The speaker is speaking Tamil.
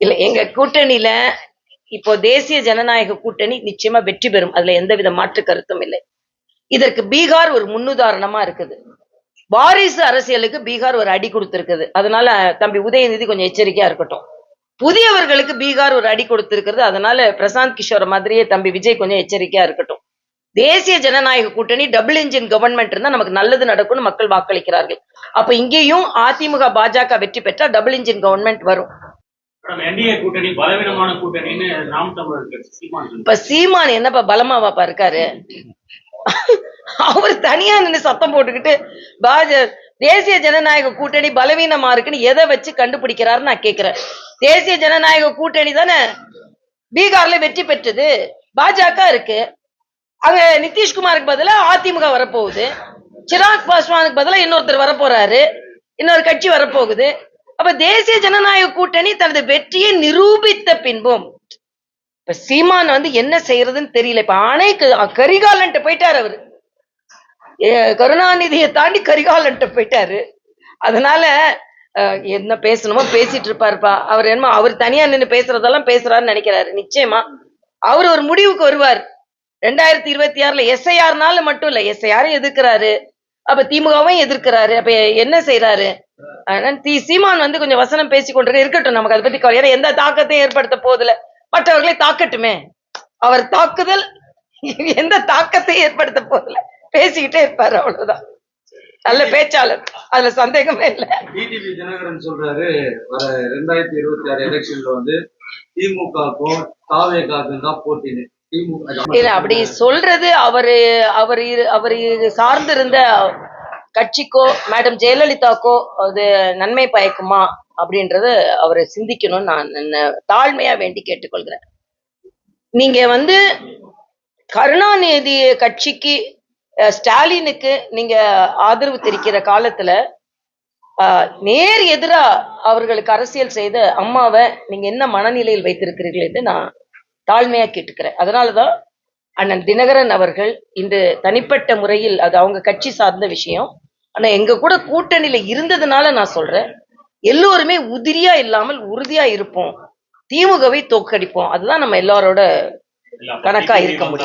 இல்ல எங்க கூட்டணியில இப்போ தேசிய ஜனநாயக கூட்டணி நிச்சயமா வெற்றி பெறும். அதுல எந்தவித மாற்று கருத்தும் இல்லை. இதற்கு பீகார் ஒரு முன்னுதாரணமா இருக்குது. வாரிசு அரசியலுக்கு பீகார் ஒரு அடி கொடுத்திருக்குது. அதனால தம்பி உதயநிதி கொஞ்சம் எச்சரிக்கையா இருக்கட்டும். புதியவர்களுக்கு பீகார் ஒரு அடி கொடுத்திருக்கிறது. அதனால பிரசாந்த் கிஷோர் மாதிரியே தம்பி விஜய் கொஞ்சம் எச்சரிக்கையா இருக்கட்டும். தேசிய ஜனநாயக கூட்டணி டபுள் இன்ஜின் கவர்மெண்ட் இருந்தா நமக்கு நல்லது நடக்கும்னு மக்கள் வாக்களிக்கிறார்கள். அப்ப இங்கேயும் அதிமுக பாஜக வெற்றி பெற்றா டபுள் இன்ஜின் கவர்மெண்ட் வரும். கூட்டணி பலவீனமான கூட்டணின்னு நாம் தமிழர் சீமான். இப்ப சீமான் என்னப்பா பலமாவாப்பா இருக்காரு? அவர் தனியா நின்று சத்தம் போட்டுக்கிட்டு தேசிய ஜனநாயக கூட்டணி பலவீனமா இருக்குன்னு எதை வச்சு கண்டுபிடிக்கிறாரு நான் கேக்குறேன். தேசிய ஜனநாயக கூட்டணி தானே பீகார்ல வெற்றி பெற்றது. பாஜக இருக்கு, அங்க நிதிஷ்குமாருக்கு பதிலா அதிமுக வரப்போகுது, சிராக் பாஸ்வானுக்கு பதிலா இன்னொருத்தர் வரப்போறாரு, இன்னொரு கட்சி வரப்போகுது. அப்ப தேசிய ஜனநாயக கூட்டணி தனது வெற்றியை நிரூபித்த பின்பும் இப்ப சீமான் என்ன செய்யறதுன்னு தெரியல. இப்ப ஆணைக்கு கரிகாலன்ட்டு போயிட்டாரு அவரு. கருணாநிதியை தாண்டி கரிகாலன்ட்டு போயிட்டாரு. அதனால என்ன பேசணுமோ பேசிட்டு இருப்பாருப்பா. அவர் என்னமோ அவர் தனியா நின்று பேசுறதெல்லாம் பேசுறாருன்னு நினைக்கிறாரு. நிச்சயமா அவர் ஒரு முடிவுக்கு வருவார். 2026 எஸ்ஐஆர்னால மட்டும் இல்ல, எஸ்ஐஆரும் எதிர்க்கிறாரு, அப்ப திமுகவும் எதிர்க்கிறாரு. அப்ப என்ன செய்யறாரு? சீமான் கொஞ்சம் வசனம் பேசிக்கொண்டு இருக்கட்டும், நமக்கு அதை பத்தி கவலை. எந்த தாக்கத்தையும் ஏற்படுத்த போதில்ல, மற்றவர்களை தாக்கட்டுமே. அவர் தாக்குதல் எந்த தாக்கத்தையும் ஏற்படுத்த போதில்ல, பேசிக்கிட்டே இருப்பாரு, அவ்வளவுதான். நல்ல பேச்சாளர், அதுல சந்தேகமே இல்ல. டிடிவி தினகரன் சொல்றாரு, வர 2026 எலெக்ஷன்ல திமுகக்கும் தாவேகாவுக்கும் தான் போட்டின்னு. இல்ல அப்படி சொல்றது அவரு சார்ந்திருந்த கட்சிக்கோ மேடம் ஜெயலலிதாக்கோ அது நன்மை பயக்குமா அப்படின்றத அவரை சிந்திக்கணும்னு நான் தாழ்மையா வேண்டி கேட்டுக்கொள்கிறேன். நீங்க கருணாநிதி கட்சிக்கு ஸ்டாலினுக்கு நீங்க ஆதரவு தெரிவிக்கிற காலத்துல நேர் எதிரா அவர்களுக்கு அரசியல் செய்த அம்மாவை நீங்க என்ன மனநிலையில் வைத்திருக்கிறீர்கள் என்று நான் தாழ்மையா கேட்டுக்கிறேன். அதனாலதான் அண்ணன் தினகரன் அவர்கள் இன்று தனிப்பட்ட முறையில் அது அவங்க கட்சி சார்ந்த விஷயம், ஆனா எங்க கூட கூட்டணியில இருந்ததுனால நான் சொல்றேன், எல்லோருமே உதிரியா இல்லாமல் உறுதியா இருப்போம், திமுகவை தோற்கடிப்போம். அதுதான் நம்ம எல்லாரோட கணக்கா இருக்க முடியும்.